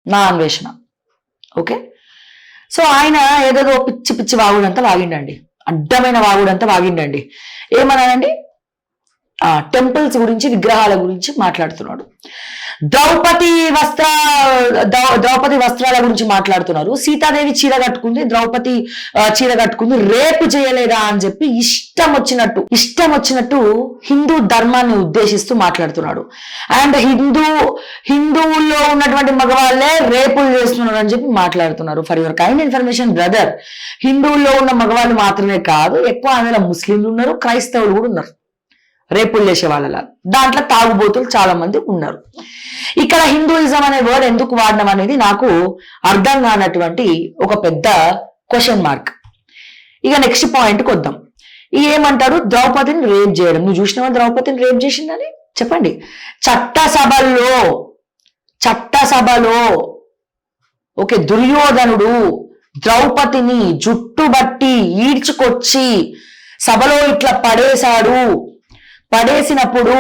నా అన్వేషణ. Okay, so ఆయన ఏదేదో పిచ్చి పిచ్చి వాగుడంతా వాగిండండి, అడ్డమైన వాగుడంతా వాగిండండి. ఏమన్నానండి, టెంపుల్స్ గురించి, విగ్రహాల గురించి మాట్లాడుతున్నాడు. ద్రౌపది వస్త్రాల గురించి మాట్లాడుతున్నారు. సీతాదేవి చీర కట్టుకుంది, ద్రౌపది చీర కట్టుకుంది, రేపు చేయలేదా అని చెప్పి ఇష్టం వచ్చినట్టు హిందూ ధర్మాన్ని ఉద్దేశిస్తూ మాట్లాడుతున్నాడు. అండ్ హిందువుల్లో ఉన్నటువంటి మగవాళ్ళే రేపులు చేస్తున్నారు అని చెప్పి మాట్లాడుతున్నారు. For your kind information brother, హిందువుల్లో ఉన్న మగవాళ్ళు మాత్రమే కాదు, ఎక్కువ అందులో ముస్లింలు ఉన్నారు, క్రైస్తవులు కూడా ఉన్నారు రేపులు చేసే వాళ్ళ. దాంట్లో తాగుబోతులు చాలా మంది ఉన్నారు. ఇక్కడ హిందూయిజం అనే వర్డ్ ఎందుకు వాడడం అనేది నాకు అర్థం కానటువంటి ఒక పెద్ద క్వశ్చన్ మార్క్. ఇక నెక్స్ట్ పాయింట్కి వద్దాం. ఏమంటారు, ద్రౌపదిని రేప్ చేయడం. నువ్వు చూసినావా ద్రౌపదిని రేప్ చేసిందని? చెప్పండి. చట్టసభలో ఓకే, దుర్యోధనుడు ద్రౌపదిని జుట్టుబట్టి ఈడ్చుకొచ్చి సభలో ఇట్లా పడేసినప్పుడు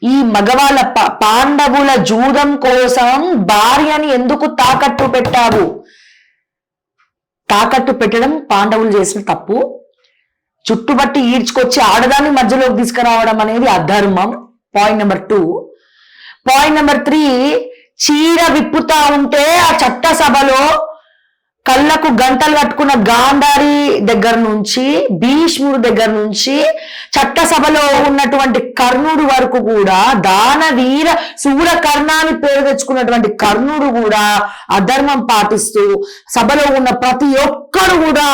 ఈ మగవాళ్ళ పాండవుల జూదం కోసం భార్యని ఎందుకు తాకట్టు పెట్టావు? తాకట్టు పెట్టడం పాండవులు చేసిన తప్పు. చుట్టుబట్టి ఈడ్చుకొచ్చి ఆడదాన్ని మధ్యలోకి తీసుకురావడం అనేది అధర్మం. Point number 2. పాయింట్ నెంబర్ 3, చీర విప్పుతా ఉంటే ఆ చట్టసభలో కళ్ళకు గంటలు కట్టుకున్న గాంధారి దగ్గర నుంచి, భీష్ముడు దగ్గర నుంచి, చట్టసభలో ఉన్నటువంటి కర్ణుడు వరకు కూడా, దానవీర శూరకర్ణాన్ని పేరు తెచ్చుకున్నటువంటి కర్ణుడు కూడా అధర్మం పాటిస్తూ సభలో ఉన్న ప్రతి ఒక్కరు కూడా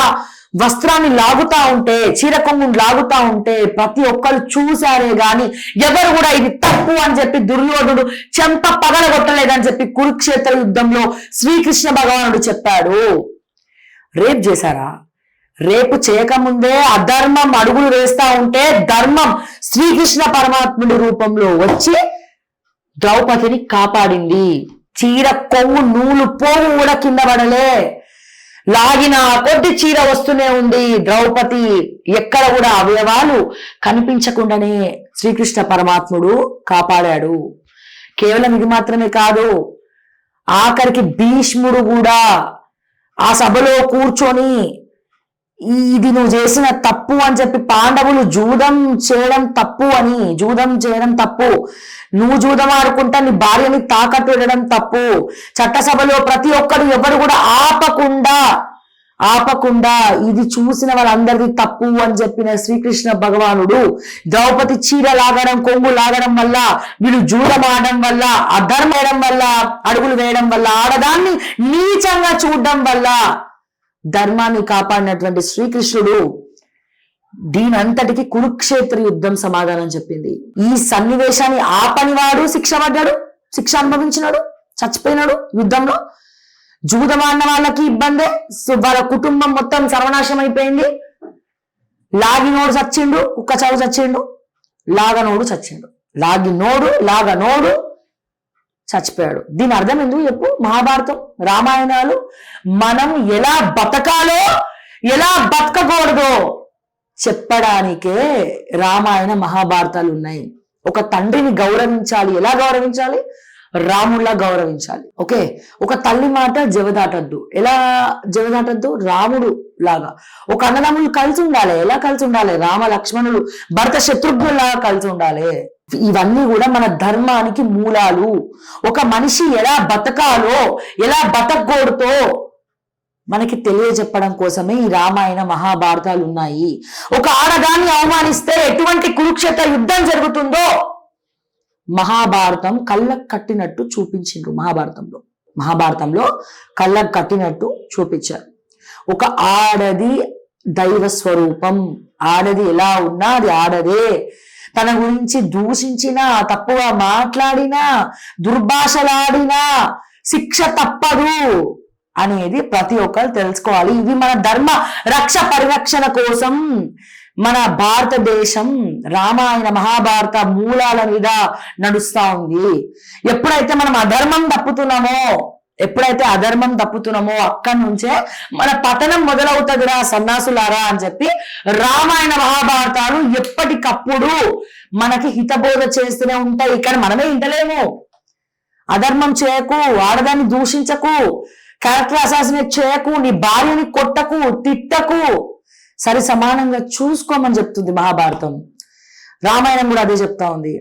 వస్త్రాన్ని లాగుతా ఉంటే, చీర కొంగుని లాగుతా ఉంటే ప్రతి ఒక్కరు చూశారే గాని ఎవరు కూడా ఇది తప్పు అని చెప్పి దుర్యోధనుడు చెంప పగలగొట్టలేదని చెప్పి కురుక్షేత్ర యుద్ధంలో శ్రీకృష్ణ భగవానుడు చెప్పాడు. రేప్ చేశారా? రేపు చేయకముందే అధర్మం అడుగులు వేస్తా ఉంటే ధర్మం శ్రీకృష్ణ పరమాత్ముడి రూపంలో వచ్చి ద్రౌపదిని కాపాడింది. చీర కొంగు నూలు పోగు కూడా కింద పడలే, లాగిన కొద్ది చీర వస్తూనే ఉంది. ద్రౌపది ఎక్కడ కూడా అవయవాలు కనిపించకుండానే శ్రీకృష్ణ పరమాత్ముడు కాపాడాడు. కేవలం ఇది మాత్రమే కాదు, ఆఖరికి భీష్ముడు కూడా ఆ సభలో కూర్చొని ఇది నువ్వు చేసిన తప్పు అని చెప్పి, పాండవులు జూదం చేయడం తప్పు, నువ్వు జూదం ఆడుకుంటా నీ భార్యని తాకట్టు పెట్టడం తప్పు, చట్టసభలో ప్రతి ఒక్కరు ఎవరు కూడా ఆపకుండా ఇది చూసిన వాళ్ళందరిది తప్పు అని చెప్పిన శ్రీకృష్ణ భగవానుడు ద్రౌపది చీర లాగడం, కొంగు లాగడం వల్ల, వీళ్ళు జూదం ఆడడం వల్ల, అధర్మం వేయడం వల్ల, అడుగులు వేయడం వల్ల, ఆడదాన్ని నీచంగా చూడడం వల్ల ధర్మాన్ని కాపాడినటువంటి శ్రీకృష్ణుడు దీనంతటికి కురుక్షేత్ర యుద్ధం సమాధానం చెప్పింది. ఈ సన్నివేశాన్ని ఆపనివాడు శిక్ష అనుభవించినాడు, చచ్చిపోయినాడు యుద్ధంలో. జూదమాడిన వాళ్ళకి ఇబ్బందే, వాళ్ళ కుటుంబం మొత్తం సర్వనాశనం అయిపోయింది. లాగినోడు చచ్చిండు, కుక్క చావు చచ్చిండు, లాగనోడు చచ్చిపోయాడు. దీని అర్థం ఎందుకు చెప్పు? మహాభారతం, రామాయణాలు మనం ఎలా బతకాలో, ఎలా బతకకూడదో చెప్పడానికే రామాయణ మహాభారతాలు ఉన్నాయి. ఒక తండ్రిని గౌరవించాలి, ఎలా గౌరవించాలి? రాముల్లా గౌరవించాలి. ఓకే, ఒక తల్లి మాట జవదాటద్దు. ఎలా జవదాటద్దు? రాముడు లాగా. ఒక అన్నదమ్ములు కలిసి ఉండాలి. ఎలా కలిసి ఉండాలి? రామ లక్ష్మణులు, భరత శత్రుఘ్నులాగా కలిసి ఉండాలి. ఇవన్నీ కూడా మన ధర్మానికి మూలాలు. ఒక మనిషి ఎలా బతకాలో, ఎలా బతకూడదో మనకి తెలియజెప్పడం కోసమే ఈ రామాయణ మహాభారతాలు ఉన్నాయి. ఒక ఆడదాన్ని అవమానిస్తే ఎటువంటి కురుక్షేత్ర యుద్ధం జరుగుతుందో మహాభారతం కళ్ళకు కట్టినట్టు చూపించిండ్రు. మహాభారతంలో కళ్ళకు కట్టినట్టు చూపించారు. ఒక ఆడది దైవ స్వరూపం. ఆడది ఎలా ఉన్నా అది ఆడదే. తన గురించి దూషించినా, తప్పుగా మాట్లాడినా, దుర్భాషలాడినా శిక్ష తప్పదు అనేది ప్రతి ఒక్కరు తెలుసుకోవాలి. ఇవి మన ధర్మ పరిరక్షణ కోసం మన భారతదేశం రామాయణ మహాభారత మూలాల మీద నడుస్తా ఉంది. ఎప్పుడైతే మనం అధర్మం తప్పుతున్నామో అక్కడి నుంచే మన పతనం మొదలవుతుందిరా సన్నాసులారా అని చెప్పి రామాయణ మహాభారతాలు ఎప్పటికప్పుడు మనకి హితబోధ చేస్తూనే ఉంటాయి. ఇక్కడ మనమే ఇంటలేము. అధర్మం చేయకు, ఆడదాన్ని దూషించకు, క్యారెక్టర్ అసాసినేట్ చేయకు, నీ భార్యని కొట్టకు, తిట్టకు, సరి సమానంగా చూసుకోమని చెప్తుంది మహాభారతం. రామాయణం కూడా అదే చెప్తా ఉంది.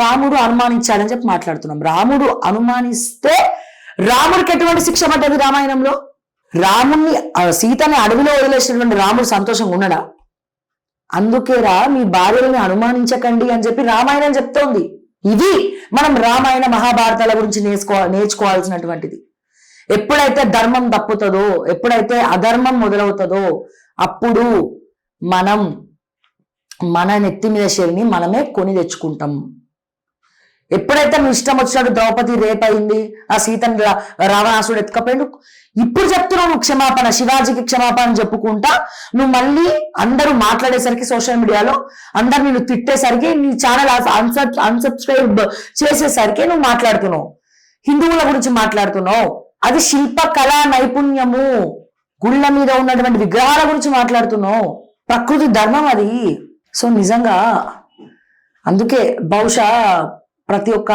రాముడు అనుమానించాడని చెప్పి మాట్లాడుతున్నాం. రాముడు అనుమానిస్తే రాముడికి ఎటువంటి శిక్ష పడ్డది రామాయణంలో? రాముణ్ణి సీతని అడవిలో వదిలేసినటువంటి రాముడు సంతోషంగా ఉన్నాడా? అందుకేరా మీ భార్యలను అనుమానించకండి అని చెప్పి రామాయణం చెప్తోంది. ఇది మనం రామాయణ మహాభారతాల గురించి నేర్చుకోవాల్సినటువంటిది. ఎప్పుడైతే ధర్మం తప్పుతుందో, ఎప్పుడైతే అధర్మం మొదలవుతుందో అప్పుడు మనం మన నెత్తి మీద శరిని మనమే కొని తెచ్చుకుంటాం. ఎప్పుడైతే నువ్వు ఇష్టం వచ్చినట్టు ద్రౌపది రేపయింది, ఆ సీతను రావణాసుడు ఎత్తుకపోయాడు, ఇప్పుడు చెప్తున్నావు నువ్వు క్షమాపణ, శివాజీకి క్షమాపణ చెప్పుకుంటా నువ్వు మళ్ళీ అందరూ మాట్లాడేసరికి సోషల్ మీడియాలో అందరు నిన్ను తిట్టేసరికి నీ ఛానల్ అన్సబ్స్క్రైబ్ చేసేసరికి నువ్వు మాట్లాడుతున్నావు, హిందువుల గురించి మాట్లాడుతున్నావు. అది శిల్ప కళా నైపుణ్యము, గుళ్ళ మీద ఉన్నటువంటి విగ్రహాల గురించి మాట్లాడుతున్నావు, ప్రకృతి ధర్మం అది. సో నిజంగా అందుకే బహుశా ప్రతి ఒక్క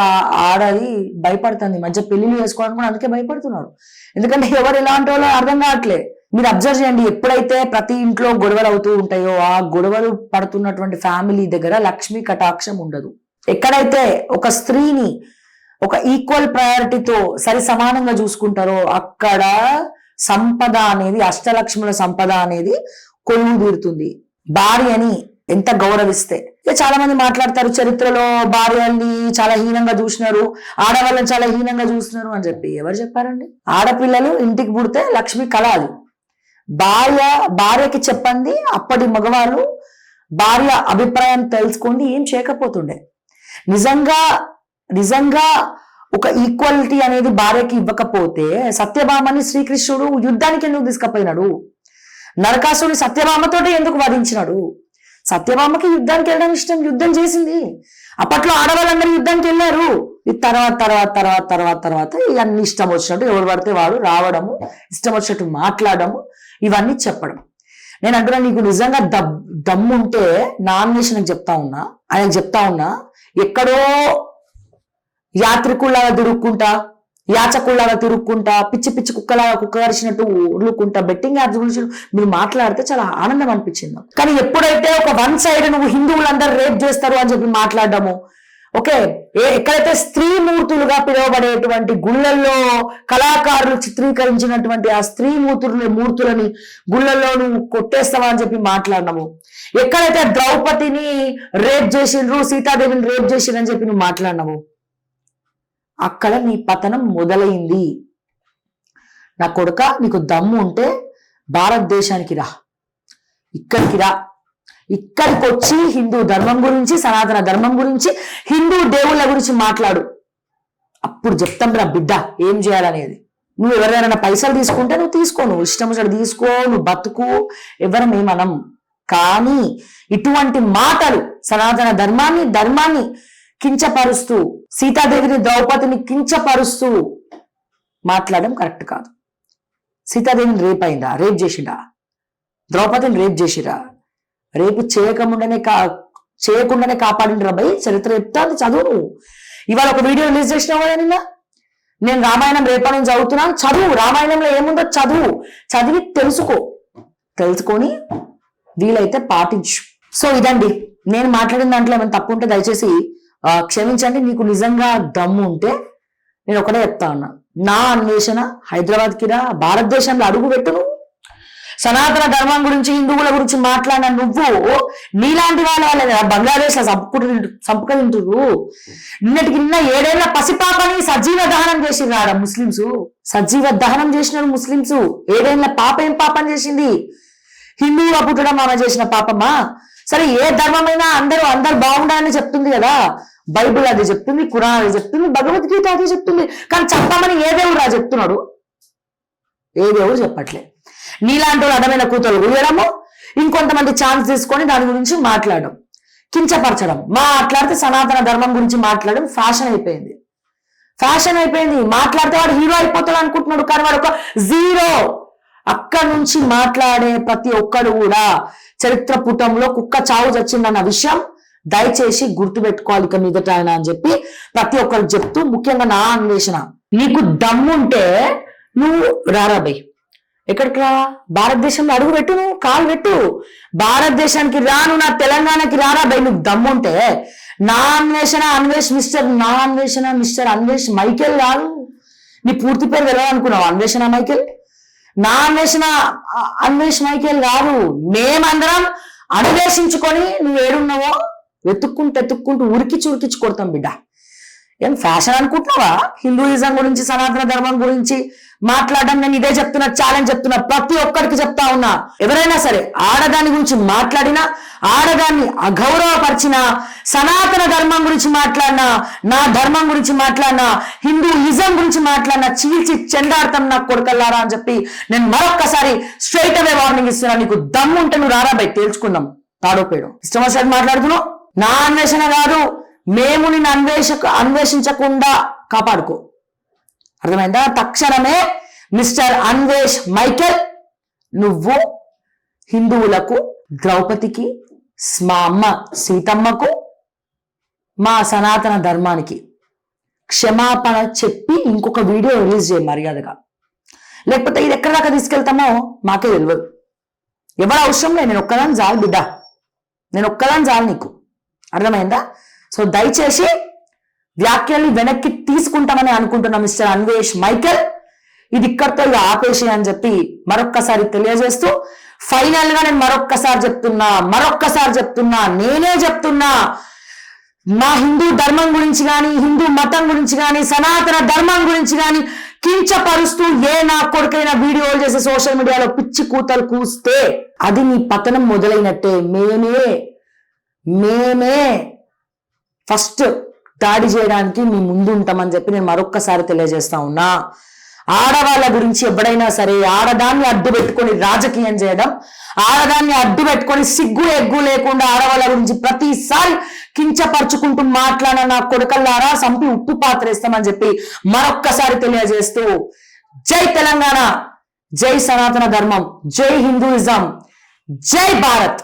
ఆడది భయపడుతుంది, మధ్య పెళ్లిళ్ళు చేసుకోవడానికి కూడా అందుకే భయపడుతున్నారు. ఎందుకంటే ఎవరు ఎలాంటి వాళ్ళో అర్థం కావట్లే. మీరు అబ్జర్వ్ చేయండి, ఎప్పుడైతే ప్రతి ఇంట్లో గొడవలు అవుతూ ఉంటాయో ఆ గొడవలు పడుతున్నటువంటి ఫ్యామిలీ దగ్గర లక్ష్మీ కటాక్షం ఉండదు. ఎక్కడైతే ఒక స్త్రీని ఒక ఈక్వల్ ప్రయారిటీతో సరి సమానంగా చూసుకుంటారో అక్కడ సంపద అనేది, అష్టలక్ష్ముల సంపద అనేది కొలువు తీరుతుంది. భార్యని ఎంత గౌరవిస్తే. చాలా మంది మాట్లాడతారు చరిత్రలో భార్యల్ని చాలా హీనంగా చూసినారు, ఆడవాళ్ళని చాలా హీనంగా చూసినారు అని చెప్పి. ఎవరు చెప్పారండి? ఆడపిల్లలు ఇంటికి పుడితే లక్ష్మి కళ అది. భార్యకి చెప్పండి, అప్పటి మగవాళ్ళు భార్య అభిప్రాయం తెలుసుకోండి ఏం చేయకపోతుండే. నిజంగా ఒక ఈక్వాలిటీ అనేది భార్యకి ఇవ్వకపోతే సత్యభామని శ్రీకృష్ణుడు యుద్ధానికి ఎందుకు తీసుకుపోయినాడు? నరకాసుని సత్యభామతోటి ఎందుకు వధించినాడు? సత్యభామకి యుద్ధానికి వెళ్ళడం ఇష్టం, యుద్ధం చేసింది. అప్పట్లో ఆడవాళ్ళందరూ యుద్ధానికి వెళ్ళారు. ఈ తర్వాత ఇవన్నీ ఇష్టం వచ్చినట్టు ఎవరు పడితే వాడు రావడము, ఇష్టం వచ్చినట్టు మాట్లాడము, ఇవన్నీ చెప్పడం. నేను అంటున్నా, నీకు నిజంగా దమ్ముంటే నామినేషన్ ఆయనకు చెప్తా ఉన్నా ఎక్కడో యాత్రికుల్లాగా యాచకుల్లాగా తిరుక్కుంటా, పిచ్చి కుక్కలాగా కుక్క కరిచినట్టు ఉరుకుంటా బెట్టింగ్ యాప్స్ గురించి మీరు మాట్లాడితే చాలా ఆనందం అనిపించింది. కానీ ఎప్పుడైతే ఒక వన్ సైడ్ నువ్వు హిందువులందరూ రేప్ చేస్తారు అని చెప్పి మాట్లాడడము, ఓకే, ఎక్కడైతే స్త్రీ మూర్తులుగా పిలువబడేటువంటి గుళ్ళల్లో కళాకారులు చిత్రీకరించినటువంటి ఆ స్త్రీ మూర్తులని గుళ్ళల్లో నువ్వు కొట్టేస్తావా అని చెప్పి మాట్లాడినాము, ఎక్కడైతే ద్రౌపదిని రేప్ చేసిండ్రు, సీతాదేవిని రేప్ చేసిండ్రు అని చెప్పి నువ్వు మాట్లాడినావు, అక్కడ నీ పతనం మొదలైంది. నా కొడుక, నీకు దమ్ము ఉంటే భారతదేశానికి రా, ఇక్కడికి వచ్చి హిందూ ధర్మం గురించి, సనాతన ధర్మం గురించి, హిందూ దేవుళ్ళ గురించి మాట్లాడు. అప్పుడు చెప్తాం రా బిడ్డ ఏం చేయాలనేది. నువ్వు ఎవరైనా పైసలు తీసుకుంటే నువ్వు తీసుకో, నువ్వు ఇష్టం వచ్చినట్టు తీసుకో, నువ్వు బతుకు, ఎవరమేమనం. కానీ ఇటువంటి మాటలు సనాతన ధర్మాన్ని కించపరుస్తూ, సీతాదేవిని ద్రౌపదిని కించపరుస్తూ మాట్లాడడం కరెక్ట్ కాదు. సీతాదేవిని రేప్ చేసిండా? ద్రౌపదిని రేప్ చేసిరా? రేపు చేయకుండానే కాపాడిండ్రా భయ్. చరిత్ర చెప్తాను, చదువు. ఇవాళ ఒక వీడియో రిలీజ్ చేసినావు కదా నిన్న, నేను రామాయణం రేపటి నుంచి చదువుతున్నాను, చదువు. రామాయణంలో ఏముందో చదివి తెలుసుకొని వీలైతే పాటించు. సో ఇదండి నేను మాట్లాడిన దాంట్లో ఏమైనా తప్పు ఉంటే దయచేసి క్షమించండి. నీకు నిజంగా దమ్ము ఉంటే నేను ఒకటే చెప్తా ఉన్నా, నా అన్వేషణ హైదరాబాద్కి రా, భారతదేశంలో అడుగు పెట్టును. సనాతన ధర్మం గురించి, హిందువుల గురించి మాట్లాడిన నువ్వు నీలాంటి వాళ్ళ బంగ్లాదేశ్ లో సంపుకరింటురు. నిన్న 7 ఏళ్ల పసిపాపని సజీవ దహనం చేసినాడు ముస్లింస్. సజీవ దహనం చేసినారు ముస్లింస్. 7 ఏళ్ల పాప ఏం పాపం చేసింది? హిందువుగా పుట్టడం ఆమె చేసిన పాపమా? సరే, ఏ ధర్మమైనా అందరు బాగుండాలని చెప్తుంది కదా, బైబిల్ అది చెప్తుంది, ఖురాన్ అది చెప్తుంది, భగవద్గీత అది చెప్తుంది. కానీ చెప్పమని ఏ దేవుడు రా చెప్తున్నాడు? ఏ దేవుడు చెప్పట్లే. నీలాంటి అడమైన కూతురు ఊయడము, ఇంకొంతమంది ఛాన్స్ తీసుకొని దాని గురించి మాట్లాడడం, కించపరచడం. మాట్లాడితే సనాతన ధర్మం గురించి మాట్లాడడం ఫ్యాషన్ అయిపోయింది. మాట్లాడితే వాడు హీరో అయిపోతాడు అనుకుంటున్నాడు, కానీ వాడు ఒక జీరో. అక్కడి నుంచి మాట్లాడే ప్రతి ఒక్కడు కూడా చరిత్ర పుటంలో కుక్క చావు చచ్చిందన్న విషయం దయచేసి గుర్తుపెట్టుకోవాలి ఇక మీదట ఆయన అని చెప్పి ప్రతి ఒక్కరికి చెప్తూ, ముఖ్యంగా నా అన్వేషణ, నీకు దమ్ముంటే నువ్వు రారా బై, ఎక్కడికి రా, భారతదేశంలో అడుగు పెట్టు, నువ్వు కాలు పెట్టు, భారతదేశానికి రాను, నా తెలంగాణకి రారా బై, నువ్వు దమ్ముంటే. నా అన్వేషణ అన్వేష్ మిస్టర్, నా అన్వేషణ మిస్టర్ అన్వేష్ మైకేల్ కాదు. నీ పూర్తి పేరు తెలియాలనుకున్నావు, అన్వేషణ మైకేల్. నా అన్వేషణ అన్వేష్ మైకేల్ కాదు. మేమందరం అన్వేషించుకొని నువ్వు ఏడున్నావో వెతుక్కుంటూ ఉరికించి కొడతాం బిడ్డ. ఏం ఫ్యాషన్ అనుకుంటున్నావా? హిందూయిజం గురించి, సనాతన ధర్మం గురించి మాట్లాడడం నేను ఇదే చెప్తున్నా, ఛాలెంజ్ చెప్తున్నా, ప్రతి ఒక్కరికి చెప్తా ఉన్నా. ఎవరైనా సరే ఆడదాని గురించి మాట్లాడినా, ఆడదాన్ని అగౌరవపరిచినా, సనాతన ధర్మం గురించి మాట్లాడినా, నా ధర్మం గురించి మాట్లాడినా, హిందూయిజం గురించి మాట్లాడినా చీల్చి చెండాడతాం నా కొడుకల్లారా అని చెప్పి నేను మరొక్కసారి స్ట్రైట్ అవే వార్నింగ్ ఇస్తున్నా. నీకు దమ్ము ఉంటే నువ్వు రారా బయట తేల్చుకుందాం, తాడోపేడు ఇష్టం వచ్చినట్టు మాట్లాడుతున్నావు. నా అన్వేషణ కాదు, మేము నిన్ను అన్వేషించకుండా కాపాడుకో, అర్థమైందా? తక్షణమే మిస్టర్ అన్వేష్ మైకేల్, నువ్వు హిందువులకు, ద్రౌపదికి, మా అమ్మ సీతమ్మకు, మా సనాతన ధర్మానికి క్షమాపణ చెప్పి ఇంకొక వీడియో రిలీజ్ చేయ మర్యాదగా. లేకపోతే ఇది ఎక్కడి దాకా తీసుకెళ్తామో మాకే తెలియదు. ఎవరు అవసరం లేదు, నేను ఒక్కదాన్ని చాలు బిడ్డ, నేను ఒక్కదాన్ని చాలు నీకు, అర్థమైందా? సో దయచేసి వ్యాఖ్యల్ని వెనక్కి తీసుకుంటామని అనుకుంటున్నా మిస్టర్ అన్వేష్ మైకేల్. ఇది ఇక్కడితో ఆపేసి అని చెప్పి మరొక్కసారి తెలియజేస్తూ, ఫైనల్ గా నేను మరొక్కసారి చెప్తున్నా, నేనే చెప్తున్నా, నా హిందూ ధర్మం గురించి కానీ, హిందూ మతం గురించి కానీ, సనాతన ధర్మం గురించి కానీ కించపరుస్తూ నా కొడుకైనా వీడియోలు చేసి సోషల్ మీడియాలో పిచ్చి కూతలు కూస్తే అది నీ పతనం మొదలైనట్టే. మేమే ఫస్ట్ దాడి చేయడానికి మీ ముందు ఉంటామని చెప్పి నేను మరొక్కసారి తెలియజేస్తా ఉన్నా. ఆడవాళ్ళ గురించి ఎవడైనా సరే ఆడదాన్ని అడ్డు పెట్టుకొని రాజకీయం చేయడం, ఆడదాన్ని అడ్డు పెట్టుకొని సిగ్గు ఎగ్గు లేకుండా ఆడవాళ్ళ గురించి ప్రతిసారి కించపరుచుకుంటూ మాట్లాడిన నా కొడుకల్లారా సంపి ఉప్పు పాత్రేస్తామని చెప్పి మరొక్కసారి తెలియజేస్తూ, జై తెలంగాణ, జై సనాతన ధర్మం, జై హిందూయిజం, జై భారత్.